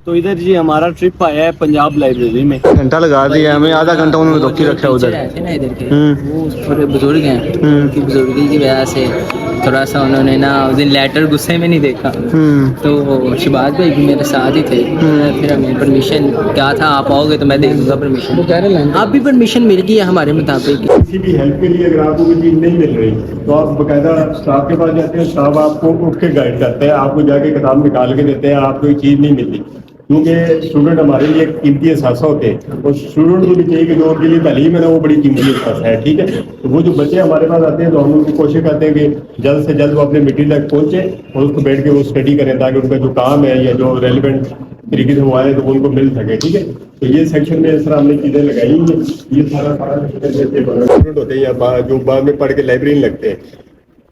तो इधर जी हमारा ट्रिप आया है पंजाब लाइब्रेरी में। घंटा लगा दिया हमें, आधा घंटा उन्होंने रोकी रखा उधर। रहते ना इधर के वो थोड़े बुजुर्ग हैं, उनकी बुजुर्गी की वजह से थोड़ा सा उन्होंने ना उस दिन लेटर गुस्से में नहीं देखा, तो शिबाज भाई भी मेरे साथ ही थे। फिर हमें परमिशन क्या था, आप आओगे तो मैं दे दूंगा परमिशन। आप भी परमिशन मिल गई है हमारे मुताबिक। किसी भी हेल्प के लिए अगर आपको कोई चीज़ नहीं मिल रही तो आप बाकायदा स्टाफ के पास जाते हैं, स्टाफ आपको उठ के गाइड करते हैं, आपको जाके किताब निकाल के देते हैं, आपको कोई चीज़ नहीं मिलती। क्योंकि स्टूडेंट हमारे लिए कीमती एहसास होते हैं और स्टूडेंट को भी चाहिए कि जो उनके लिए तालीम है ना वो बड़ी कीमती एहसास है, ठीक है। तो वो जो बच्चे हमारे पास आते हैं तो हम उनकी कोशिश करते हैं कि जल्द से जल्द वो अपने मटीरियल तक पहुँचे और उसको बैठ के वो स्टडी करें ताकि उनका जो काम है या जो रेलिवेंट तरीके से वो आए तो वो उनको मिल सके, ठीक है। तो ये सेक्शन में इस तरह हमने चीज़ें लगाई हैं। ये सारा स्टूडेंट होते हैं या जो बाद में पढ़ के लाइब्रेरी लगते हैं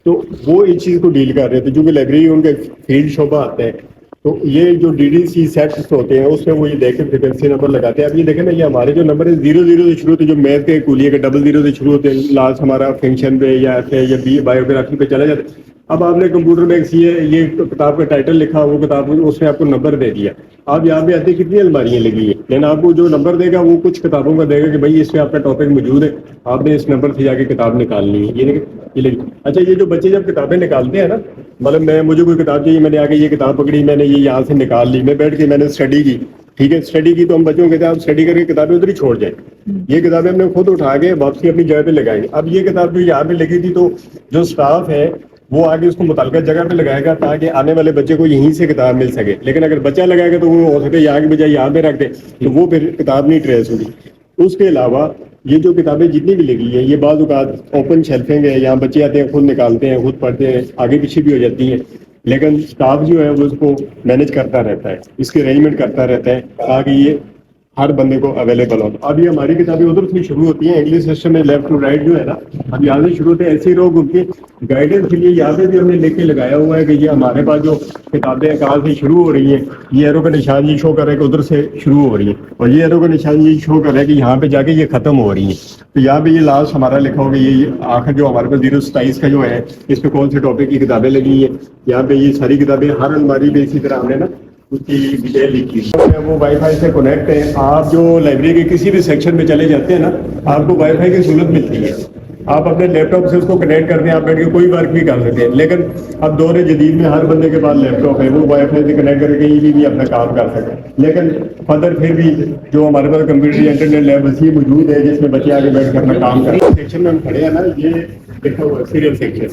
तो वो इस चीज़ को डील कर रहे थे, क्योंकि लाइब्रेरी उनके फील्ड शोबा आते हैं। तो ये जो DDC सेट्स होते हैं उसमें वो ये देख के फ्रिक्वेंसी नंबर लगाते हैं। अब ये देखें ना, ये हमारे जो नंबर है 00 से शुरू होते हैं, जो मैथ के कूलिए के 00 से शुरू होते हैं, लास्ट हमारा फंक्शन पे या FA या B बायोग्राफी पे चला जाता है। अब आपने कंप्यूटर में ये किताब का टाइटल लिखा, वो किताब उसने आपको नंबर दे दिया। आप यहाँ पे आते कितनी अलमारियाँ लगी है, लेकिन आपको जो नंबर देगा वो कुछ किताबों का देगा कि भाई इसमें आपका टॉपिक मौजूद है, आपने इस नंबर से जाके किताब निकालनी है। ये अच्छा, ये जो बच्चे जब किताबें निकालते हैं ना, मतलब मुझे कोई किताब चाहिए, मैंने आके ये किताब पकड़ी, मैंने ये यहाँ से निकाल ली, मैं बैठ के मैंने स्टडी की, ठीक है। स्टडी की तो हम बच्चों को कहते हैं आप स्टडी करके किताबें उधर ही छोड़ जाए। ये किताबें हमने खुद उठा के वापसी अपनी जगह पे लगाएंगे। अब ये किताब जो यहाँ पे लगी थी तो जो स्टाफ है वो आगे उसको मुतलका जगह पे लगाएगा ताकि आने वाले बच्चे को यहीं से किताब मिल सके। लेकिन अगर बच्चा लगाएगा तो वो हो सके यहाँ की बजाय यहाँ पे रख दे, तो वो फिर किताब नहीं ट्रेस होगी। उसके अलावा ये जो किताबें जितनी भी लगी हैं ये बाज़ औक़ात ओपन शेल्फिंग है, यहाँ बच्चे आते हैं खुद निकालते हैं, खुद पढ़ते हैं, आगे पीछे भी हो जाती हैं, लेकिन स्टाफ जो है वो उसको मैनेज करता रहता है, इसकी अरेंजमेंट करता रहता है ताकि ये हर बंदे को अवेलेबल हो। अब ये हमारी किताबें उधर से शुरू होती हैं, इंग्लिश सिस्टम में लेफ्ट टू राइट जो है ना, अब यहाँ से शुरू होते हैं। ऐसे ही लोग उनके गाइडेंस के लिए यहाँ पे भी हमने लेके लगाया हुआ है कि ये हमारे पास जो किताबें कहाँ से शुरू हो रही हैं, ये एरो का निशान ये शो कर रहा है कि उधर से शुरू हो रही है, और ये एरो का निशान ये शो कर रहा है कि यहाँ पे जाके ये खत्म हो रही है। तो यहाँ पे ये लास्ट हमारा लिखा होगा, ये आखिर जो हमारे पास 027 का जो है इस पे कौन से टॉपिक की किताबें लगी हैं। यहाँ पे ये सारी किताबें हर अलमारी पे इसी तरह हमने ना उसकी डिटेल लिखी है। वो वाईफाई से कनेक्ट है, आप जो लाइब्रेरी के किसी भी सेक्शन में चले जाते हैं ना, आपको वाईफाई की सहूलत मिलती है, आप अपने लैपटॉप से उसको कनेक्ट करते हैं, आप बैठ के कोई वर्क भी कर सकते हैं। लेकिन अब दौर जदीद में हर बंदे के पास लैपटॉप है, वो वाईफाई से कनेक्ट करके कहीं भी अपना काम कर सकते हैं। लेकिन फर्दर फिर भी जो हमारे पास कंप्यूटर इंटरनेट लैब वैसी मौजूद है जिसमें बच्चे आगे बैठ कर अपना काम करें। सेक्शन में हम खड़े हैं ना, ये देखा हुआ सीरियल सेक्शन।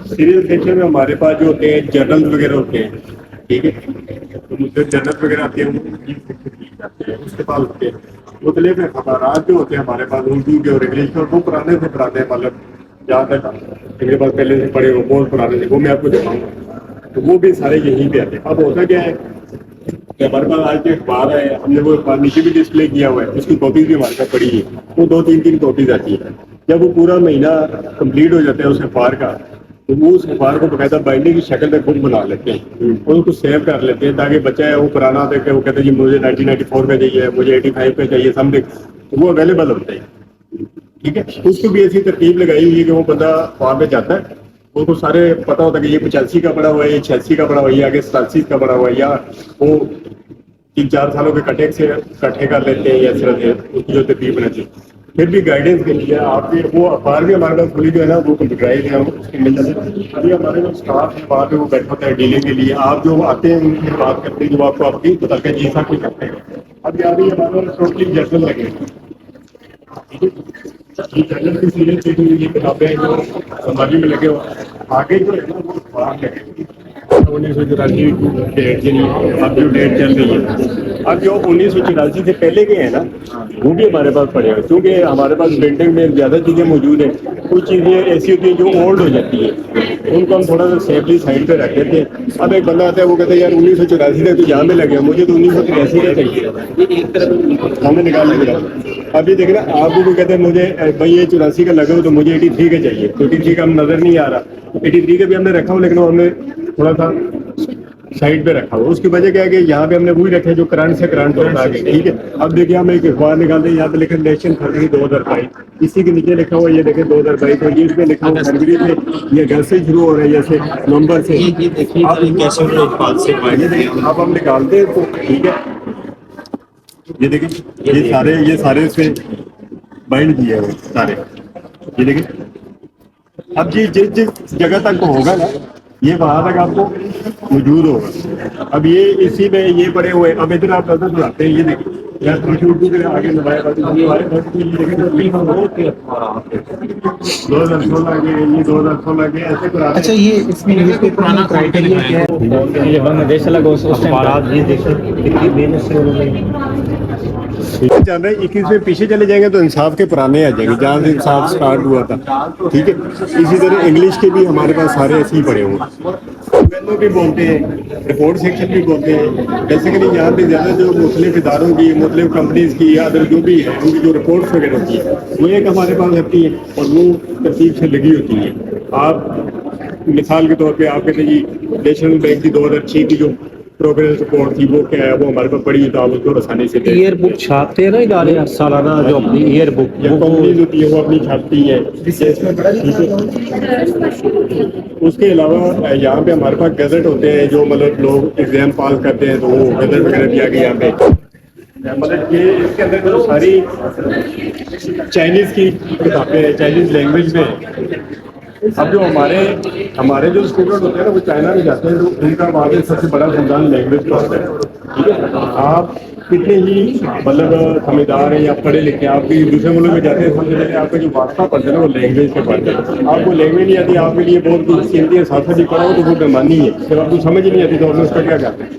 सीरियल सेक्शन में हमारे पास जो होते हैं जर्नल वगैरह होते हैं, ठीक है, तो मुझे जर्नल वगैरह आते हैं, उसके पास होते हैं मुख्तलिफ अखबारात जो होते हैं हमारे पास, उर्दू के और इंग्लिश के, और वो पुराने से पुराने, मतलब जहाँ तक मेरे पास पहले से पढ़े हो बहुत पुराने थे, वो मैं आपको दिखाऊंगा। तो वो भी सारे यहीं पे आते हैं। अब होता क्या है कि हमारे पास आज जो अखबार है, हमने वो अखबार नीचे भी डिस्प्ले किया हुआ है, उसकी कॉपीज भी हमारे पास पड़ी है, वो 2-3 कॉपीज आती है। जब वो पूरा महीना कंप्लीट हो जाता है उस अखबार का, तो वो उस अखबार को बाकायदा बाइंडिंग की शक्ल में खुद बना लेते हैं और उसको सेव कर लेते हैं ताकि बच्चा है वो पुराना देख के वो कहते हैं जी मुझे 1994 का चाहिए, मुझे 85 का चाहिए, समथिंग, तो वो अवेलेबल होता है, ठीक है। उसको भी ऐसी तरतीब लगाई हुई है कि वो बंदा वहाँ पे जाता है, उनको सारे पता होता है कि ये 85 का पड़ा हुआ है, ये 86 का पड़ा हुआ है, ये आगे 87 का पड़ा हुआ है, या वो 3-4 सालों के कटे से इकट्ठे कर लेते हैं, या इस तरह से उसकी जो तरतीब बना चाहिए। फिर भी गाइडेंस के लिए आपके वो अखबार भी हमारे पास खुली जो है ना वो कंप्यूटराइज है, उसकी मिल जाती है। अभी हमारे जो स्टाफ है वहाँ पे वो बैठा होता है डीलिंग के लिए, आप जो आते हैं उनसे बात करते हैं, जो आपको आपकी बताते हैं जी ऐसा कोई करते हैं। अब यहाँ भी हमारे टोटली जर्नल लगे, जर्नल की सीरीज देखी हुई ये किताबें जो समाजी में लगे हो, आगे जो है ना वो अखबार लगे 1984 डेट के लिए, अब जो डेट चल रही है, अब जो 1984 से पहले के हैं ना वो भी हमारे पास पड़े हैं, क्योंकि हमारे पास बिल्डिंग में ज़्यादा चीज़ें मौजूद हैं। कुछ चीज़ें ऐसी होती हैं जो ओल्ड हो जाती है, उनको हम थोड़ा सा सेफली साइड पे रख देते हैं। अब एक बंदा आता है वो कहता है यार 1984 तक तो यहाँ में लगे, मुझे तो 1983 का चाहिए, हमने निकाल लिया। अभी देख ना आपको कोई कहते हैं मुझे भाई ये 84 का लगा हो तो मुझे 83 का चाहिए, तो 83 का हम नज़र नहीं आ रहा, 83 का भी हमने रखा हो लेकिन हमने थोड़ा सा साइड पे रखा हुआ। उसकी वजह क्या है कि यहाँ पे हमने वही रखे जो करंट से करंट होता है, ठीक है। अब देखिए हम एक अखबार निकालते हैं, यहाँ पे लिखा इलेक्शन फरवरी 2022, इसी के नीचे लिखा हुआ ये देखें 2022, और ये इसमें लिखा हुआ फरवरी से, ये घर से शुरू हो रहा है जैसे नवंबर से, अब हम निकालते हैं तो ठीक है। ये देखिए ये सारे इसमें बाइंड किए हैं सारे, ये देखिए। अब ये जिस जगह तक होगा ना, ये वहाँ तक आपको मौजूद होगा। अब ये इसी में ये पड़े हुए, अब इधर आप नजर चलाते हैं, ये देखिए या तो शुरू के आगे लगाया 2016 के, ये 2016 के ऐसे करा। अच्छा, ये इसमें न्यूज़पेपर पुराना क्राइटेरिया क्या है? ये बांग्लादेश लगा उस टाइम आप ये देखें कितनी मेहनत से उन्होंने चल रहे 21 में पीछे चले जाएंगे तो इंसाफ के पुराने आ जाएंगे, जहाँ से इंसाफ स्टार्ट हुआ था, ठीक है। इसी तरह इंग्लिश के भी हमारे पास सारे ऐसे ही पड़े हुए, भी बोलते हैं, रिपोर्ट सेक्शन भी बोलते हैं। बेसिकली यहाँ पे ज़्यादा जो मुख्तलिफ इदारों की, मुख्तलिफ कंपनीज की या अदर जो भी है उनकी जो रिपोर्ट्स वगैरह होती है वो एक हमारे पास रहती है और वो तरतीब से लगी होती है। आप मिसाल के तौर पे आप कहते हैं जी नेशनल बैंक की 2006 की जो प्रोग्रेस रिपोर्ट थी वो क्या है, वो हमारे पास पड़ी तो आप उसको आसानी से ईयर बुक छापते हैं ना इदारे सालाना, जो अपनी ईयर बुक जो कंपनीज होती है वो अपनी छापती है। उसके अलावा यहाँ पे हमारे पास गजट होते हैं, जो मतलब लोग एग्जाम पास करते हैं तो वो गजट वगैरह भी आ गए यहाँ पे। मतलब ये इसके अंदर जो सारी चाइनीज़ की किताबें हैं, चाइनीज़ लैंग्वेज में। अब जो हमारे जो स्टूडेंट होते हैं ना वो चाइना में जाते हैं तो उनका वहाँ पे सबसे बड़ा संस्थान लैंग्वेज का होता है, ठीक है। आप कितने ही मतलब समझदार हैं या पढ़े लिखे, आप भी दूसरे मुल्क में जाते हैं, सबसे पहले आपका जो वास्ता पड़ता है ना वो लैंग्वेज से पढ़ते हैं। आपको लैंग्वेज नहीं आती, आपके लिए बहुत कुछ कीमती है, साथ भी पढ़ा हो तो वो बेमानी है, जब आपको समझ नहीं आती तो हम उसका क्या करते हैं।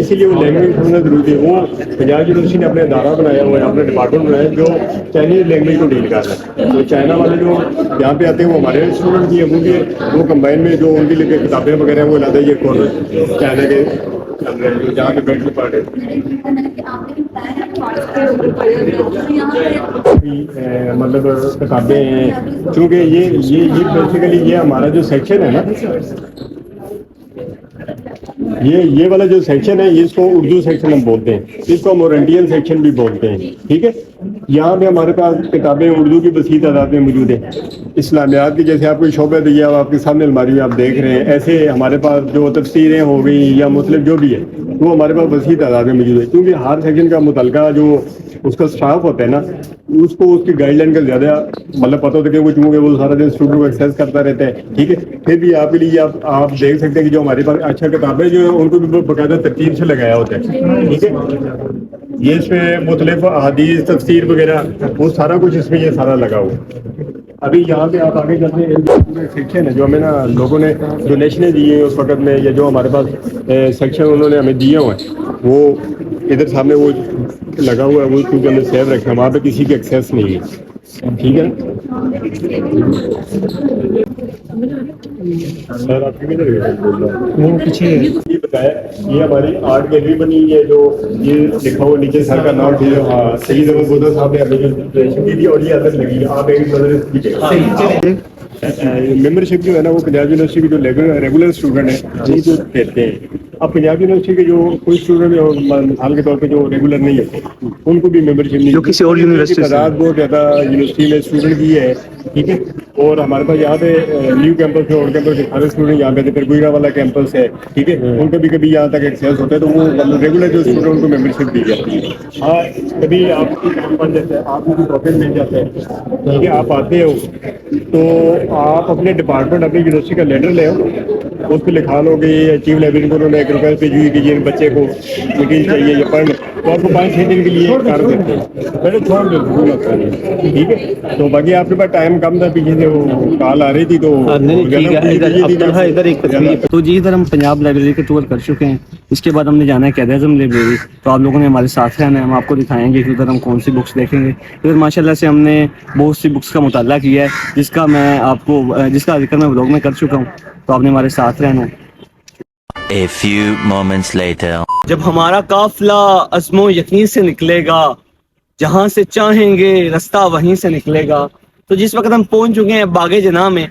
इसीलिए वो लैंग्वेज समझना जरूरी है। वो पंजाब यूनिवर्सिटी ने अपने अदारा बनाया हुआ है, अपने डिपार्टमेंट बनाया है जो चाइनीज लैंग्वेज को डील कर रहा है। तो चाइना वाले जो यहाँ पे आते हैं वो हमारे स्टूडेंट भी हैं, वो कंबाइन में जो उनके लिए किताबें वगैरह वो लाते हैं, ये कोर्स चाइना के जहाँ पे बैठ के पढ़े मतलब किताबें हैं। क्योंकि ये बेसिकली ये हमारा जो सेक्शन है ना, ये वाला जो सेक्शन है इसको उर्दू सेक्शन हम बोलते हैं, इसको हम ओरिएंटल सेक्शन भी बोलते हैं, ठीक है। यहाँ पे हमारे पास किताबें उर्दू की वसी तादाद में मौजूद है। इस्लामियात की जैसे आपको शोबा दिया आपके सामने अलमारी में आप देख रहे हैं, ऐसे हमारे पास जो तफसीरें हो गई या मुस्लिम जो भी है वो हमारे पास वसी तादाद में मौजूद है। क्योंकि हर सेक्शन का मुतलका जो उसका स्टाफ होता है ना, उसको उसकी गाइडलाइन का ज़्यादा मतलब पता होता है कि चूँकि वो सारा दिन स्टूडेंट को एक्सेस करता रहता है, ठीक है। फिर भी आपके लिए आप देख सकते हैं कि जो हमारे पास अच्छा किताबें जो है उनको भी बाकायदा तरतीब से लगाया होता है, ठीक है। ये इसमें मुख्तलिफ हदीस तफसीर वगैरह वो सारा कुछ इसमें ये सारा लगा हुआ। अभी यहाँ पे आप आगे चलते हैं, सेक्शन है जो हमें ना लोगों ने डोनेशनें दी हैं उस वक्त में, या जो हमारे पास सेक्शन उन्होंने हमें दिए हुए हैं वो इधर सामने वो लगा हुआ है, वो क्योंकि हमने सेव रखा है, वहाँ पे किसी की एक्सेस नहीं है, ठीक है। सर आपकी किधर वो पीछे ये बताया, ये हमारी आर्ट गैलरी बनी हुई है, जो ये लिखा हुआ नीचे सर का नाम है, हाँ सही जगह बोधा साहब ने हमें जो दी थी और ये अंदर लगी है, आप एक नजर मेंबरशिप जो है ना वो पंजाब यूनिवर्सिटी के जो रेगुलर स्टूडेंट है ये जो कहते हैं। अब पंजाब यूनिवर्सिटी के जो कोई स्टूडेंट मिसाल के तौर पे जो रेगुलर नहीं होते उनको भी मेंबरशिप नहीं, जो किसी और यूनिवर्सिटी से तादाद बहुत ज़्यादा यूनिवर्सिटी में स्टूडेंट की है, ठीक है। और हमारे पास यहाँ पे न्यू कैंपस है, ओल्ड कैंपस है, सारे स्टूडेंट यहाँ पे थे, फिर गुजरा वाला कैंपस है, ठीक है। उनको भी कभी यहाँ तक एक्सेस होता है तो वो मतलब रेगुलर जो स्टूडेंट उनको मेंबरशिप दी जाती है। हाँ कभी आपकी काम बन जाता है, आपको भी प्रॉफिट मिल जाता है, ठीक है। आप आते हो तो आप अपने डिपार्टमेंट अपनी यूनिवर्सिटी का लेटर ले आओ, उस पर लिखा लो कि चीफ लाइब्रेरी को उन्होंने एक रिक्वेस्ट भेजी हुई कि जिन बच्चे को मीटिंग चाहिए या पढ़, तो आपको 5-6 दिन के लिए कर देते हैं, पहले छोड़ दो ठीक है। तो बाकी आपके पास टाइम कम था, पीछे से वो कॉल आ रही थी तो तो जी इधर हम पंजाब लाइब्रेरी के टूर कर चुके हैं। इसके बाद हमने जाना है कैद-ए-आज़म लाइब्रेरी, तो आप लोगों ने हमारे साथ रहना है, हम आपको दिखाएंगे कि उधर हम कौन सी बुक्स देखेंगे। इधर माशाल्लाह से हमने बहुत सी बुक्स का मुताला किया है, जिसका जिक्र मैं व्लॉग में कर चुका हूँ, तो आपने हमारे साथ रहना है। A few moments later. जब हमारा काफिला अज़्मो यकीन से निकलेगा, जहाँ से चाहेंगे रास्ता वहीं से निकलेगा। तो जिस वक्त हम पहुंच चुके हैं बागे जना में,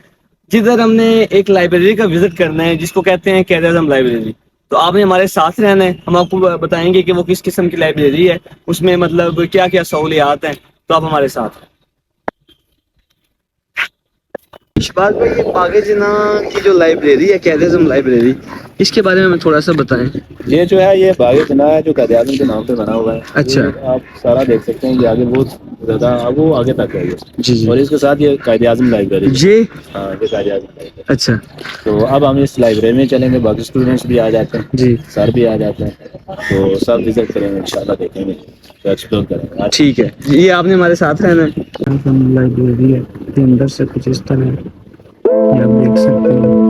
जिधर हमने एक लाइब्रेरी का विजिट करना है जिसको कहते हैं कैद-ए-आज़म लाइब्रेरी। तो आपने हमारे साथ रहना है, हम आपको बताएंगे कि वो किस किस्म की लाइब्रेरी है, उसमें मतलब क्या क्या सहूलियात हैं, तो आप हमारे साथ। इशबाक भाई, ये बागे जना की जो लाइब्रेरी है कैद-ए-आज़म लाइब्रेरी, اس کے بارے میں ہمیں تھوڑا سا بتائیں. یہ جو ہے یہ باغ جناح ہے جو قائد اعظم کے نام پہ بنا ہوا ہے. اچھا. یہ آپ سارا دیکھ سکتے ہیں یہ آگے بہت زیادہ وہ آگے تک ہے جی جی. اور اس کے ساتھ یہ قائد اعظم لائبریری. جی. ہاں یہ قائد اعظم لائبریری. اچھا. تو اب ہم اس لائبریری میں چلیں گے, باقی اسٹوڈنٹس بھی آ جاتے ہیں, جی سر بھی آ جاتے ہیں, تو سب وزٹ کریں گے انشاءاللہ, دیکھیں گے تو ایکسپلور کریں گے. ٹھیک ہے, یہ آپ نے ہمارے ساتھ رہنا ہے. لائبریری ہے اندر سے کچھ اس طرح ہے, آپ دیکھ سکتے ہیں.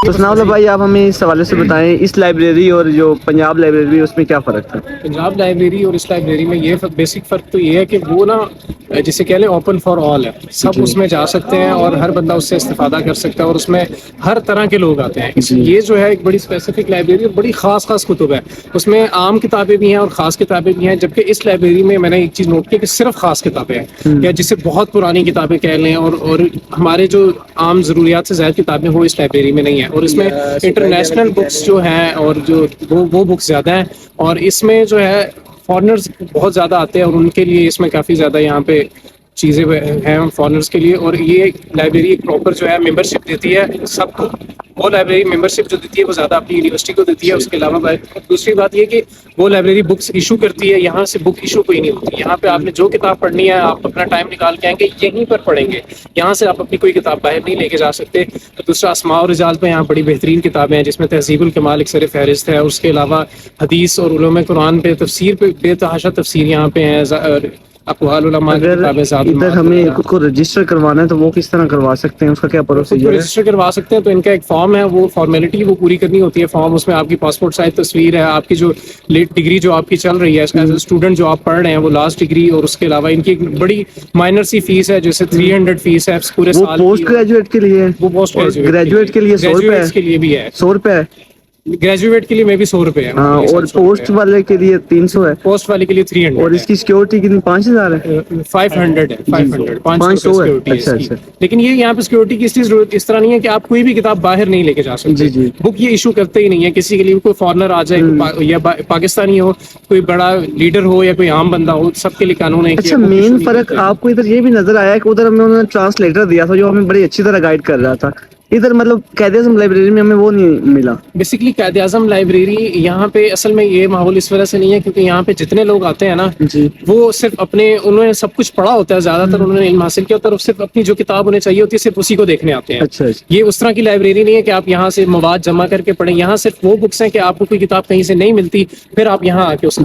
تو ثناء اللہ بھائی آپ ہمیں اس حوالے سے بتائیں اس لائبریری اور جو پنجاب لائبریری اس میں کیا فرق ہے؟ پنجاب لائبریری اور اس لائبریری میں یہ بیسک فرق تو یہ ہے کہ وہ نا جسے کہہ لیں اوپن فار آل ہے, سب اس میں جا سکتے ہیں اور ہر بندہ اس سے استفادہ کر سکتا ہے, اور اس میں ہر طرح کے لوگ آتے ہیں. یہ جو ہے ایک بڑی اسپیسیفک لائبریری اور بڑی خاص کتب ہے, اس میں عام کتابیں بھی ہیں اور خاص کتابیں بھی ہیں, جبکہ اس لائبریری میں میں نے ایک چیز نوٹ کی کہ صرف خاص کتابیں ہیں, یا جسے بہت پرانی کتابیں کہہ لیں, اور ہمارے جو عام ضروریات سے زائد کتابیں وہ اس لائبریری میں نہیں ہیں, اور اس میں انٹرنیشنل بکس جو ہیں اور جو وہ بکس زیادہ ہیں, اور اس میں جو ہے فارنرز بہت زیادہ آتے ہیں, اور ان کے لیے اس میں کافی زیادہ یہاں پہ چیزیں ہیں فارنرز کے لیے. اور یہ لائبریری ایک پراپر جو ہے ممبرشپ دیتی ہے سب کو, وہ لائبریری ممبرشپ جو دیتی ہے وہ زیادہ اپنی یونیورسٹی کو دیتی ہے. اس کے علاوہ دوسری بات یہ کہ وہ لائبریری بکس ایشو کرتی ہے, یہاں سے بک ایشو کوئی نہیں ہوتی. یہاں پہ آپ نے جو کتاب پڑھنی ہے آپ اپنا ٹائم نکال کے آئیں گے, یہیں پر پڑھیں گے, یہاں سے آپ اپنی کوئی کتاب باہر نہیں لے کے جا سکتے. تو دوسرا اسماء اور رجال پہ یہاں بڑی بہترین کتابیں ہیں, جس میں تہذیب الکمال ایک سر فہرست ہے. اس کے علاوہ حدیث اور علوم قرآن پہ تفسیر پہ بے تحاشا تفسیر یہاں پہ ہیں, اقوال علماء کی کتابیں زیادہ. اگر ہمیں خود کو رجسٹر کروانا ہے تو وہ کس طرح کروا سکتے ہیں, اس کا کیا پروسیجر ہے؟ رجسٹر کروا سکتے ہیں تو ان کا ایک فارم ہے, وہ فارمیلٹی وہ پوری کرنی ہوتی ہے. فارم اس میں آپ کی پاسپورٹ سائز تصویر ہے, آپ کی جو لیٹ ڈگری جو آپ کی چل رہی ہے ایز اے اسٹوڈنٹ جو آپ پڑھ رہے ہیں وہ لاسٹ ڈگری, اور اس کے علاوہ ان کی ایک بڑی مائنر سی فیس ہے جیسے 300 فیس ہے پورے وہ سال. پوسٹ گریجویٹ کے لیے, وہ پوسٹ گریجویٹ کے لیے 100 روپے کے لیے بھی ہے, 100 روپے گریجویٹ کے لیے میں بھی 100 روپے ہے, ہاں, اور پوسٹ والے کے لیے 300 ہے, پوسٹ والے کے لیے 300. اور اس کی سیکورٹی کتنی 5000 ہے, 500 ہے, 500 ہے. اچھا اچھا. لیکن یہ یہاں پہ سیکورٹی کی ضرورت اس طرح نہیں ہے کہ آپ کوئی بھی کتاب باہر نہیں لے کے جا سکتے. جی. بک یہ ایشو کرتے ہی نہیں ہے کسی کے لیے, کوئی فارنر آ جائے یا پاکستانی ہو, کوئی بڑا لیڈر ہو یا کوئی عام بندہ ہو, سب کے لیے قانون ہے. اچھا, مین فرق آپ کو ادھر یہ بھی نظر آیا کہ ادھر ہمیں انہوں نے ٹرانسلیٹر دیا تھا جو ہمیں بڑی اچھی طرح گائیڈ کر رہا تھا, ادھر مطلب قائد اعظم لائبریری میں ہمیں وہ نہیں ملا. بیسکلی قائد اعظم لائبریری یہاں پہ اصل میں یہ ماحول اس وجہ سے نہیں ہے کیونکہ یہاں پہ جتنے لوگ آتے ہیں نا وہ صرف اپنے, انہوں نے سب کچھ پڑھا ہوتا ہے, زیادہ تر انہوں نے علم حاصل کیا ہوتا ہے, اور صرف اپنی جو کتاب انہیں چاہیے ہوتی ہے صرف اسی کو دیکھنے آتے ہیں. اچھا. یہ اس طرح کی لائبریری نہیں ہے کہ آپ یہاں سے مواد جمع کر کے پڑھیں, یہاں صرف وہ بکس ہیں کہ آپ کو کوئی کتاب کہیں سے نہیں ملتی پھر آپ یہاں آ کے اس